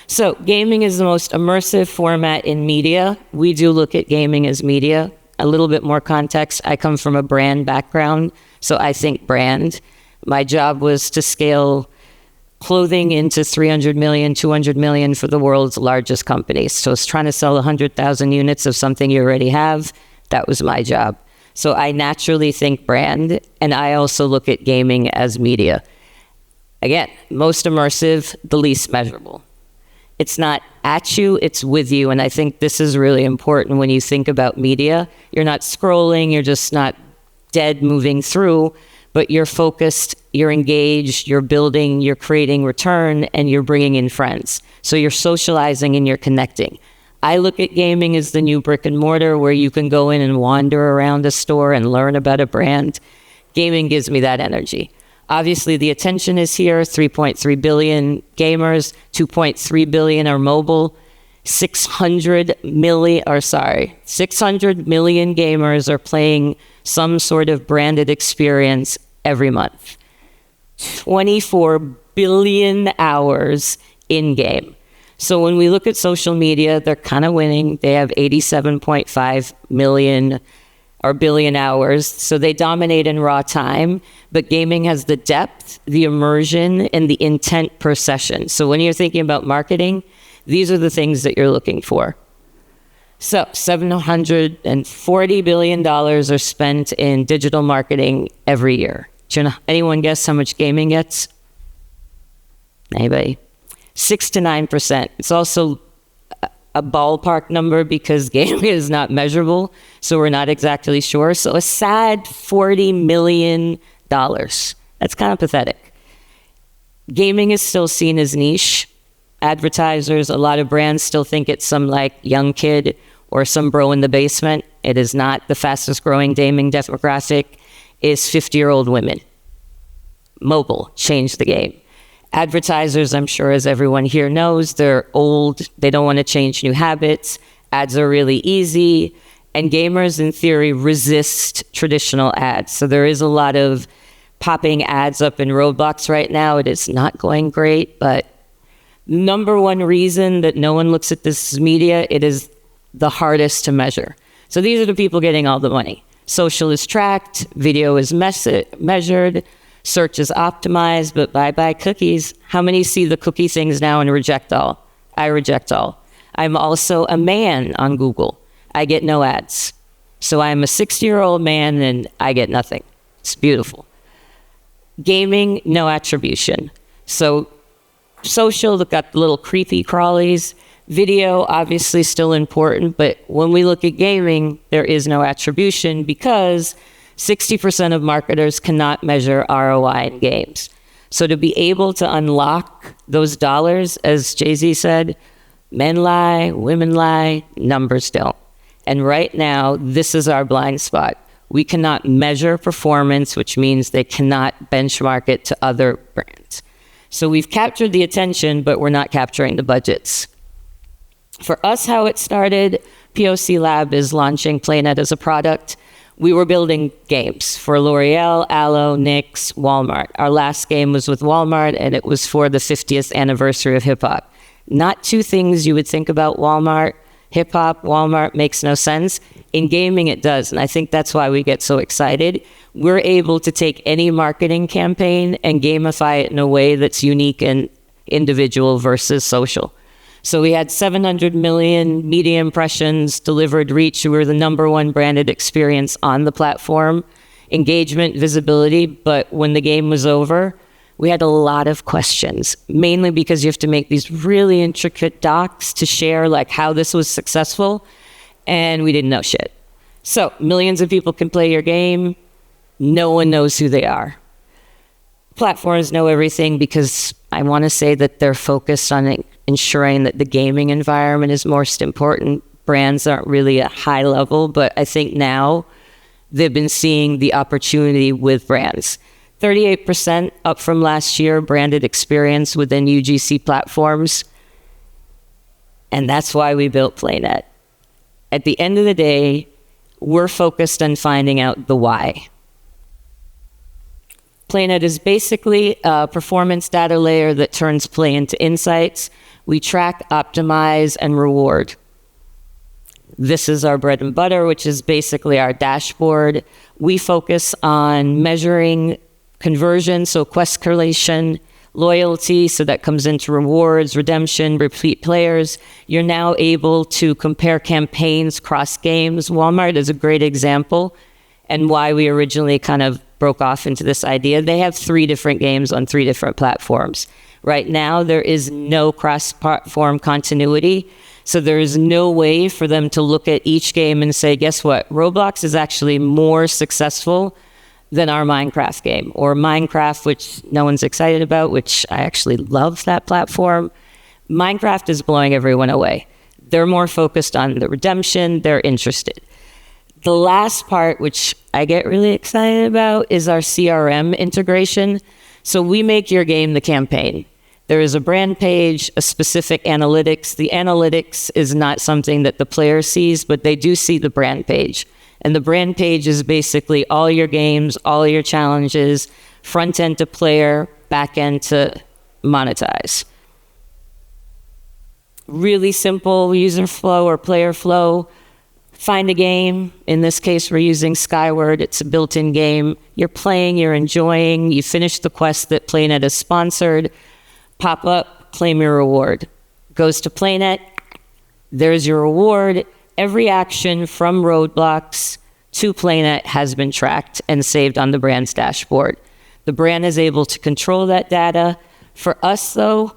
So gaming is the most immersive format in media. We do look at gaming as media. A little bit more context. I come from a brand background, so I think brand. My job was to scale clothing into 300 million, 200 million for the world's largest companies. So it's trying to sell 100,000 units of something you already have. That was my job. So I naturally think brand, and I also look at gaming as media. Again, most immersive, the least measurable. It's not at you, it's with you. And I think this is really important when you think about media. You're not scrolling, you're just not dead moving through, but you're focused, you're engaged, you're building, you're creating return, and you're bringing in friends. So you're socializing and you're connecting. I look at gaming as the new brick and mortar where you can go in and wander around a store and learn about a brand. Gaming gives me that energy. Obviously, the attention is here, 3.3 billion gamers, 2.3 billion are mobile, 600 million gamers are playing some sort of branded experience every month. 24 billion hours in-game. So when we look at social media, they're kind of winning. They have 87.5 million or billion hours. So they dominate in raw time, but gaming has the depth, the immersion, and the intent per session. So when you're thinking about marketing, these are the things that you're looking for. So $740 billion are spent in digital marketing every year. Anyone guess how much gaming gets? Anybody? 6 to 9%. It's also a ballpark number because gaming is not measurable, so we're not exactly sure. So a sad $40 million. That's kind of pathetic. Gaming is still seen as niche. Advertisers, a lot of brands still think it's some like young kid or some bro in the basement. It is not. The fastest growing gaming demographic is 50-year-old women. Mobile changed the game. Advertisers, I'm sure as everyone here knows, they're old. They don't want to change new habits. Ads are really easy. And gamers, in theory, resist traditional ads. So there is a lot of popping ads up in Roblox right now. It is not going great, but number one reason that no one looks at this as media, it is the hardest to measure. So these are the people getting all the money. Social is tracked, video is measured, search is optimized, but bye-bye cookies. How many see the cookie things now and reject all? I reject all. I'm also a man on Google. I get no ads. So I'm a 60-year-old man and I get nothing. It's beautiful. Gaming, no attribution. So social, they've got the little creepy crawlies. Video, obviously still important, but when we look at gaming, there is no attribution because 60% of marketers cannot measure ROI in games. So to be able to unlock those dollars, as Jay-Z said, men lie, women lie, numbers don't. And right now, this is our blind spot. We cannot measure performance, which means they cannot benchmark it to other brands. So we've captured the attention, but we're not capturing the budgets. For us, how it started, POC Lab is launching PlayNet as a product. We were building games for L'Oreal, Alo, NYX, Walmart. Our last game was with Walmart, and it was for the 50th anniversary of hip-hop. Not two things you would think about Walmart. Hip-hop, Walmart makes no sense. In gaming, it does, and I think that's why we get so excited. We're able to take any marketing campaign and gamify it in a way that's unique and individual versus social. So we had 700 million media impressions, delivered reach. We were the #1 branded experience on the platform, engagement, visibility. But when the game was over, we had a lot of questions, mainly because you have to make these really intricate docs to share like how this was successful, and we didn't know shit. So millions of people can play your game. No one knows who they are. Platforms know everything because I want to say that they're focused on ensuring that the gaming environment is most important. Brands aren't really at high level, but I think now they've been seeing the opportunity with brands. 38% up from last year, branded experience within UGC platforms. And that's why we built PlayNet. At the end of the day, we're focused on finding out the why. PlayNet is basically a performance data layer that turns play into insights. We track, optimize, and reward. This is our bread and butter, which is basically our dashboard. We focus on measuring conversion, so quest correlation, loyalty, so that comes into rewards, redemption, repeat players. You're now able to compare campaigns cross games. Walmart is a great example, and why we originally kind of broke off into this idea. They have 3 different games on 3 different platforms. Right now, there is no cross-platform continuity, so there is no way for them to look at each game and say, guess what? Roblox is actually more successful than our Minecraft game, or Minecraft, which no one's excited about, which I actually love that platform. Minecraft is blowing everyone away. They're more focused on the redemption. They're interested. The last part, which I get really excited about, is our CRM integration. So we make your game the campaign. There is a brand page, a specific analytics. The analytics is not something that the player sees, but they do see the brand page. And the brand page is basically all your games, all your challenges, front end to player, back end to monetize. Really simple user flow or player flow. Find a game. In this case, we're using Skyward. It's a built-in game. You're playing, you're enjoying. You finish the quest that PlayNet is sponsored. Pop up, claim your reward. Goes to PlayNet. There's your reward. Every action from Roblox to PlayNet has been tracked and saved on the brand's dashboard. The brand is able to control that data. For us, though,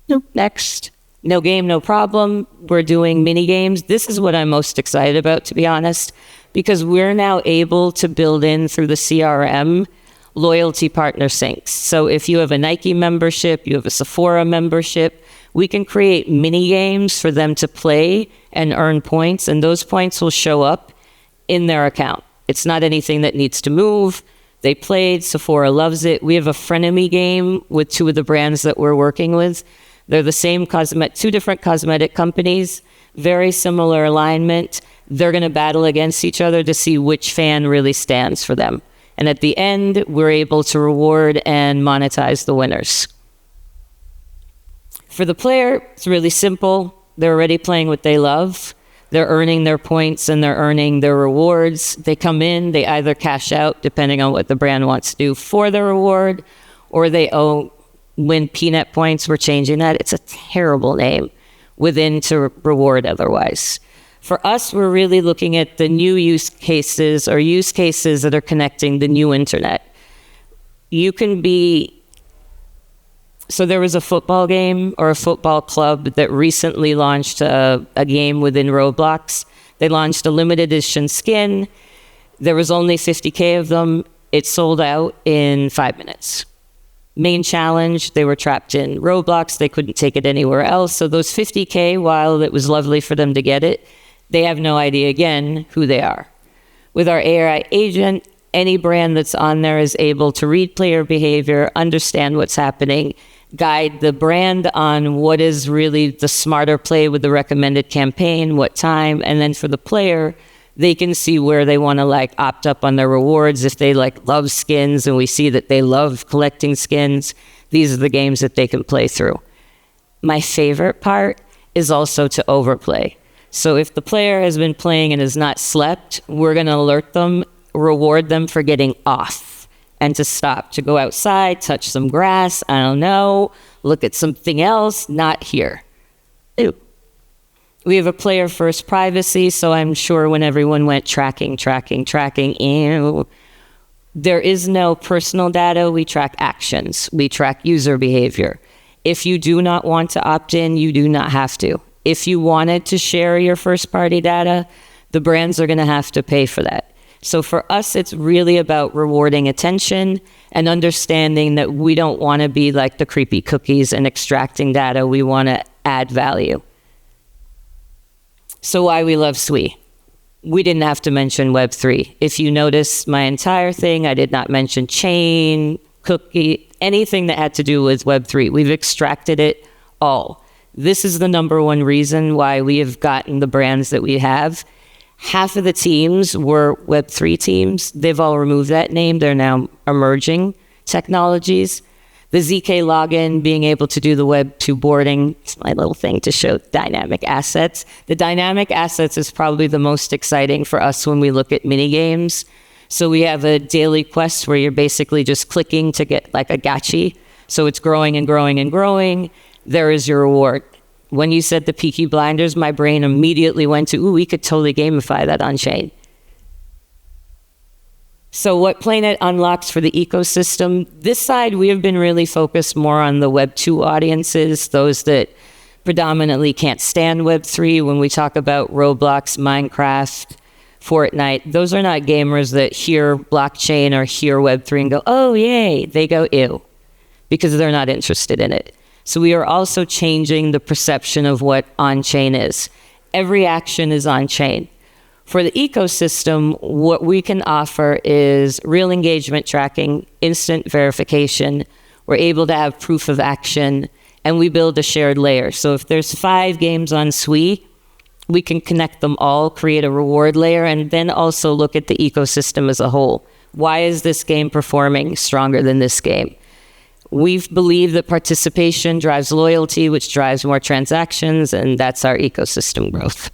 nope, next. No game, no problem. We're doing mini games. This is what I'm most excited about, to be honest, because we're now able to build in through the CRM loyalty partner syncs. So if you have a Nike membership, you have a Sephora membership, we can create mini games for them to play and earn points, and those points will show up in their account. It's not anything that needs to move. They played, Sephora loves it. We have a frenemy game with 2 of the brands that we're working with. They're the same 2 different cosmetic companies, very similar alignment. They're going to battle against each other to see which fan really stands for them. And at the end, we're able to reward and monetize the winners. For the player, it's really simple. They're already playing what they love. They're earning their points and they're earning their rewards. They come in, they either cash out, depending on what the brand wants to do for the reward, or they win peanut points. We're changing that. It's a terrible name within to reward otherwise. For us, we're really looking at the new use cases or use cases that are connecting the new internet. So there was a football game or a football club that recently launched a game within Roblox. They launched a limited edition skin. There was only 50K of them. It sold out in 5 minutes. Main challenge, they were trapped in Roblox. They couldn't take it anywhere else. So those 50K, while it was lovely for them to get it, they have no idea, again, who they are. With our AI agent, any brand that's on there is able to read player behavior, understand what's happening, guide the brand on what is really the smarter play with the recommended campaign, what time, and then for the player, they can see where they want to opt up on their rewards. If they love skins and we see that they love collecting skins, these are the games that they can play through. My favorite part is also to overplay. So if the player has been playing and has not slept, we're going to alert them, reward them for getting off and to stop, to go outside, touch some grass, I don't know, look at something else, not here. Ew. We have a player-first privacy, so I'm sure when everyone went tracking, ew. There is no personal data. We track actions. We track user behavior. If you do not want to opt in, you do not have to. If you wanted to share your first-party data, the brands are going to have to pay for that. So for us, it's really about rewarding attention and understanding that we don't want to be like the creepy cookies and extracting data. We want to add value. So why we love Sui. We didn't have to mention Web3. If you notice my entire thing, I did not mention chain, cookie, anything that had to do with Web3. We've extracted it all. This is the #1 reason why we have gotten the brands that we have. Half of the teams were Web3 teams. They've all removed that name. They're now emerging technologies. The ZK login, being able to do the Web 2 boarding, it's my little thing to show dynamic assets. The dynamic assets is probably the most exciting for us when we look at mini games. So we have a daily quest where you're basically just clicking to get like a gachi. So it's growing and growing and growing. There is your reward. When you said the Peaky Blinders, my brain immediately went to, ooh, we could totally gamify that on chain. So what PlayNet unlocks for the ecosystem, this side, we have been really focused more on the Web 2 audiences, those that predominantly can't stand Web 3. When we talk about Roblox, Minecraft, Fortnite, those are not gamers that hear blockchain or hear Web 3 and go, oh, yay. They go, ew, because they're not interested in it. So we are also changing the perception of what on-chain is. Every action is on-chain. For the ecosystem, what we can offer is real engagement tracking, instant verification. We're able to have proof of action, and we build a shared layer. So if there's 5 games on Sui, we can connect them all, create a reward layer, and then also look at the ecosystem as a whole. Why is this game performing stronger than this game? We believe that participation drives loyalty, which drives more transactions, and that's our ecosystem growth.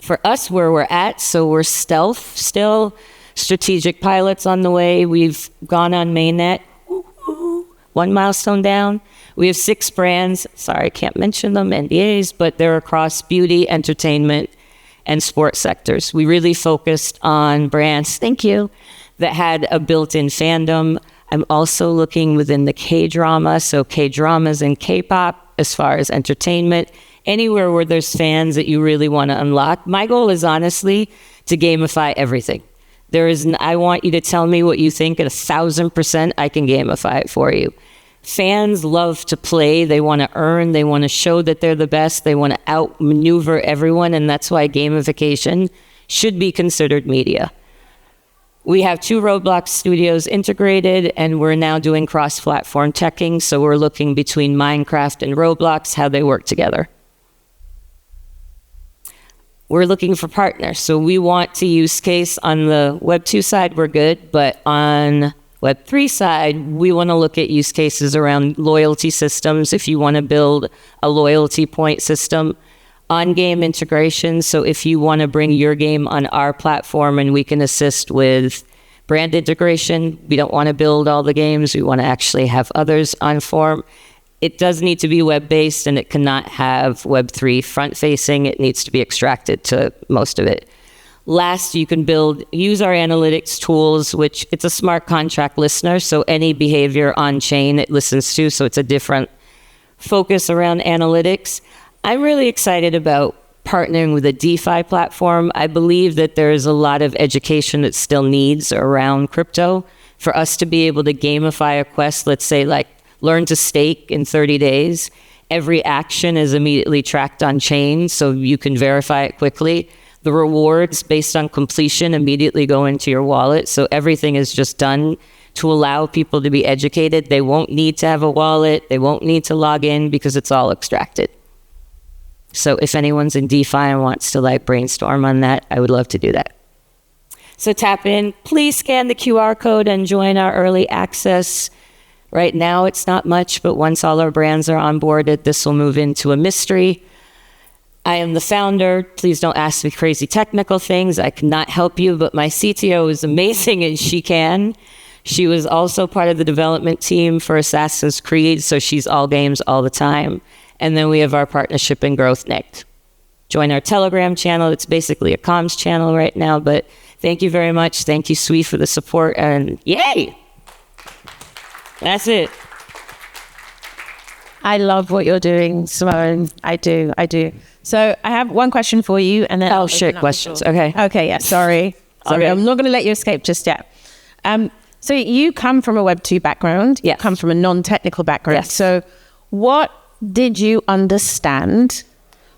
For us, where we're at, so we're stealth still, strategic pilots on the way. We've gone on mainnet, 1 milestone down. We have 6 brands. Sorry, I can't mention them, NDAs, but they're across beauty, entertainment, and sports sectors. We really focused on brands, thank you, that had a built-in fandom. I'm also looking within the K-drama, so K-dramas and K-pop as far as entertainment. Anywhere where there's fans that you really want to unlock. My goal is honestly to gamify everything. I want you to tell me what you think at 1,000%, I can gamify it for you. Fans love to play, they want to earn, they want to show that they're the best, they want to outmaneuver everyone, and that's why gamification should be considered media. We have 2 Roblox studios integrated, and we're now doing cross-platform checking, so we're looking between Minecraft and Roblox, how they work together. We're looking for partners. So we want to use case on the Web 2 side, we're good, but on Web 3 side, we want to look at use cases around loyalty systems. If you want to build a loyalty point system, on-game integration. So if you want to bring your game on our platform and we can assist with brand integration, we don't want to build all the games. We want to actually have others on form. It does need to be web-based, and it cannot have Web3 front-facing. It needs to be extracted to most of it. Last, you can use our analytics tools, which it's a smart contract listener, so any behavior on-chain it listens to, so it's a different focus around analytics. I'm really excited about partnering with a DeFi platform. I believe that there is a lot of education that still needs around crypto for us to be able to gamify a quest, let's say like learn to stake in 30 days. Every action is immediately tracked on chain, so you can verify it quickly. The rewards based on completion immediately go into your wallet, so everything is just done to allow people to be educated. They won't need to have a wallet. They won't need to log in because it's all extracted. So if anyone's in DeFi and wants to like brainstorm on that, I would love to do that. So tap in. Please scan the QR code and join our early access. Right now, it's not much, but once all our brands are onboarded, this will move into a mystery. I am the founder. Please don't ask me crazy technical things. I cannot help you, but my CTO is amazing and she can. She was also part of the development team for Assassin's Creed, so she's all games all the time. And then we have our partnership and growth Nick. Join our Telegram channel. It's basically a comms channel right now, but thank you very much. Thank you, Sui, for the support, and yay! That's it. I love what you're doing, Simone. I do. So I have one question for you, and then questions. Okay. Okay. Yeah. Sorry. Okay. I'm not going to let you escape just yet. So you come from a Web 2 background. Yes. You come from a non-technical background. Yes. So what did you understand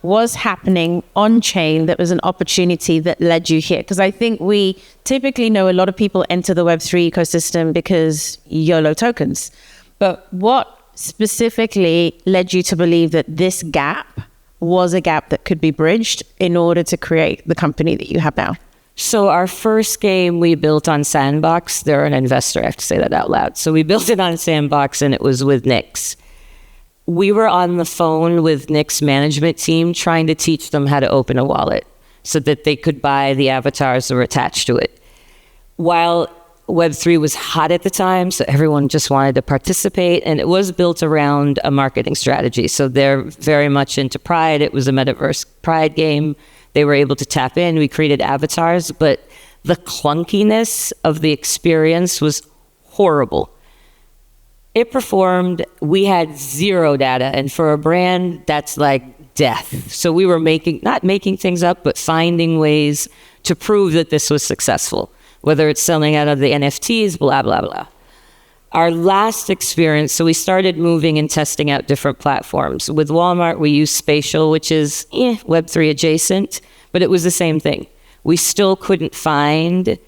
was happening on chain that was an opportunity that led you here? Because I think we typically know a lot of people enter the Web3 ecosystem because YOLO tokens. But what specifically led you to believe that this gap was a gap that could be bridged in order to create the company that you have now? So our first game we built on Sandbox. They're an investor. I have to say that out loud. So we built it on Sandbox, and it was with Nick's. We were on the phone with Nick's management team trying to teach them how to open a wallet so that they could buy the avatars that were attached to it. While Web3 was hot at the time, so everyone just wanted to participate, and it was built around a marketing strategy. So they're very much into Pride. It was a metaverse Pride game. They were able to tap in. We created avatars, but the clunkiness of the experience was horrible. It performed. We had zero data, and for a brand, that's like death. So we were not making things up, but finding ways to prove that this was successful, whether it's selling out of the NFTs, blah, blah, blah. Our last experience, so we started moving and testing out different platforms. With Walmart, we used Spatial, which is Web3 adjacent, but it was the same thing. We still couldn't find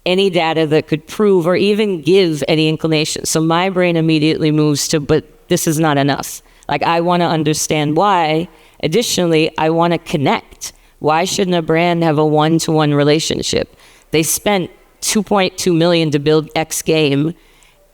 any data that could prove or even give any inclination. So my brain immediately moves to, but this is not enough. Like, I want to understand why. Additionally, I want to connect. Why shouldn't a brand have a one-to-one relationship? They spent $2.2 million to build X game,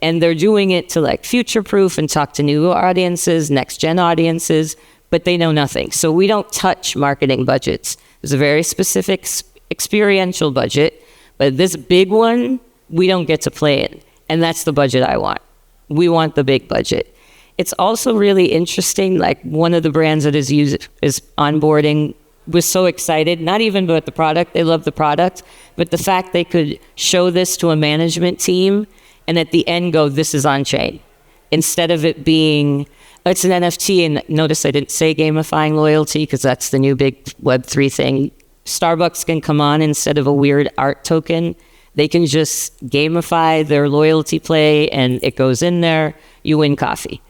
and they're doing it to like future-proof and talk to new audiences, next-gen audiences, but they know nothing. So we don't touch marketing budgets. There's a very specific experiential budget, but this big one, we don't get to play in. And that's the budget I want. We want the big budget. It's also really interesting, like one of the brands that is onboarding was so excited, not even about the product, they love the product, but the fact they could show this to a management team and at the end go, this is on chain. Instead of it being, it's an NFT, and notice I didn't say gamifying loyalty because that's the new big Web3 thing. Starbucks can come on instead of a weird art token. They can just gamify their loyalty play and it goes in there, you win coffee.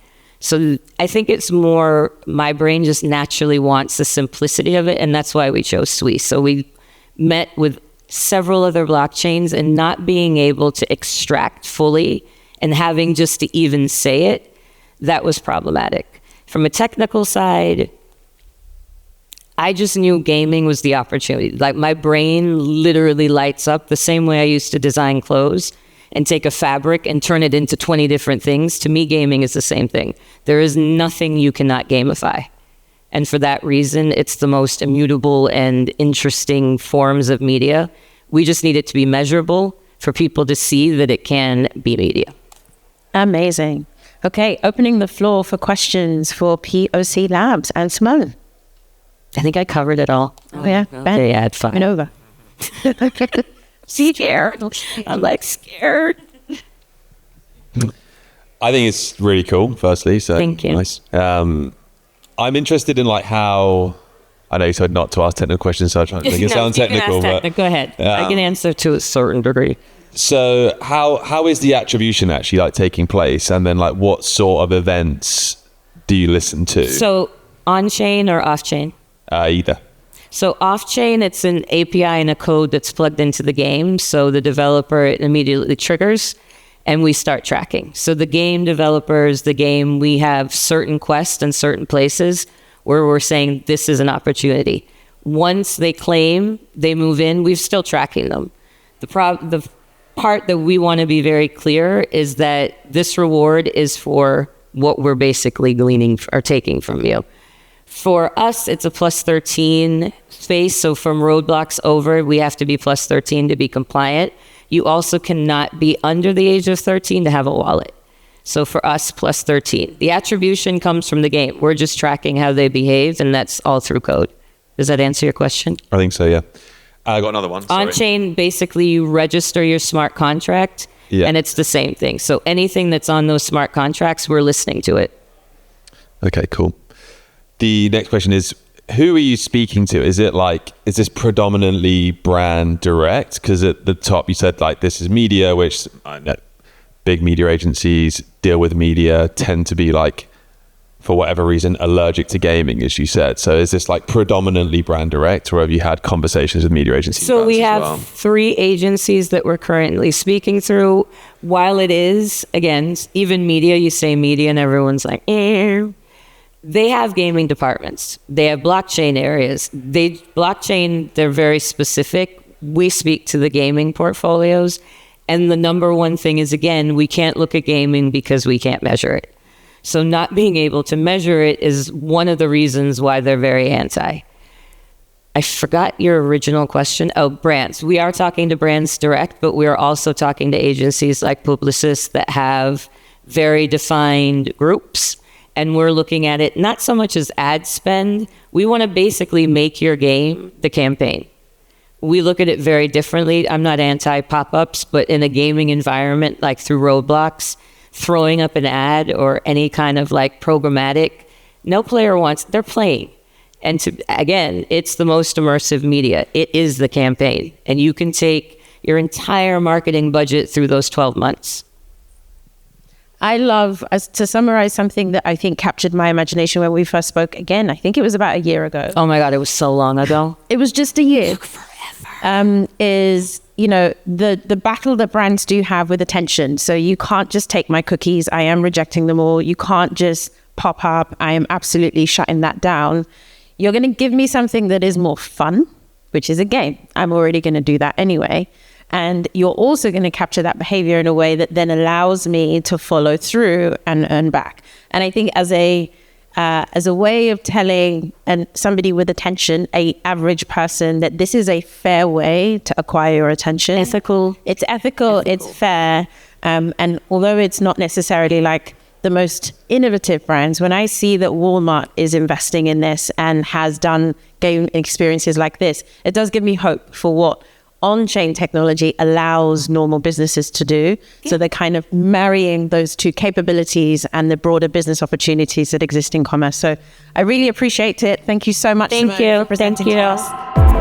So I think it's more, my brain just naturally wants the simplicity of it, and that's why we chose Sui. So we met with several other blockchains, and not being able to extract fully and having just to even say it, that was problematic. From a technical side, I just knew gaming was the opportunity. Like, my brain literally lights up the same way I used to design clothes and take a fabric and turn it into 20 different things. To me, gaming is the same thing. There is nothing you cannot gamify. And for that reason, it's the most immutable and interesting forms of media. We just need it to be measurable for people to see that it can be media. Amazing. Okay, opening the floor for questions for POC Labs and Simone. I think I covered it all. Oh yeah, Ben. Okay, yeah, it's fine. And over. Scared. I'm like scared. I think it's really cool, firstly. So thank you. Nice. I'm interested in like how, I know you said not to ask technical questions, so I'm trying to make it sound technical. But go ahead. I can answer to a certain degree. So how is the attribution actually like taking place? And then like what sort of events do you listen to? So on-chain or off-chain? Either. So off-chain, it's an API and a code that's plugged into the game. So the developer, it immediately triggers and we start tracking. So the game developers, we have certain quests in certain places where we're saying this is an opportunity. Once they claim, they move in, we're still tracking them. The part that we want to be very clear is that this reward is for what we're basically gleaning or taking from you. For us, it's a plus 13 space. So from roadblocks over, we have to be plus 13 to be compliant. You also cannot be under the age of 13 to have a wallet. So for us, plus 13. The attribution comes from the game. We're just tracking how they behave, and that's all through code. Does that answer your question? I think so, yeah. I got another one. Sorry. On-chain, basically, you register your smart contract, and it's the same thing. So anything that's on those smart contracts, we're listening to it. Okay, cool. The next question is, who are you speaking to? Is this predominantly brand direct? Because at the top you said like this is media, which I know big media agencies deal with media, tend to be like, for whatever reason, allergic to gaming, as you said. So is this like predominantly brand direct, or have you had conversations with media agencies? So we have 3 agencies that we're currently speaking through. While it is, again, even media, you say media and everyone's like, They have gaming departments. They have blockchain areas. They're very specific. we speak to the gaming portfolios. And the number one thing is, again, we can't look at gaming because we can't measure it. So not being able to measure it is one of the reasons why they're very anti. I forgot your original question. Oh, brands. We are talking to brands direct, but we're also talking to agencies like Publicis that have very defined groups. And we're looking at it not so much as ad spend. We want to basically make your game the campaign. We look at it very differently. I'm not anti pop-ups, but in a gaming environment, like through Roblox, throwing up an ad or any kind of like programmatic, no player wants, they're playing. And again, it's the most immersive media. It is the campaign. And you can take your entire marketing budget through those 12 months. I love, to summarize something that I think captured my imagination when we first spoke again, I think it was about a year ago. Oh my God, it was so long ago. It was just a year. Forever. Is, you know, the battle that brands do have with attention. So you can't just take my cookies. I am rejecting them all. You can't just pop up. I am absolutely shutting that down. You're going to give me something that is more fun, which is a game. I'm already going to do that anyway. And you're also going to capture that behavior in a way that then allows me to follow through and earn back. And I think as a way of telling somebody with attention, a average person, that this is a fair way to acquire your attention. Ethical. It's ethical. It's fair. And although it's not necessarily like the most innovative brands, when I see that Walmart is investing in this and has done game experiences like this, it does give me hope for what on-chain technology allows normal businesses to do. Yeah. So they're kind of marrying those two capabilities and the broader business opportunities that exist in commerce. So I really appreciate it. Thank you so much. Thank you. For presenting Thank you. to us.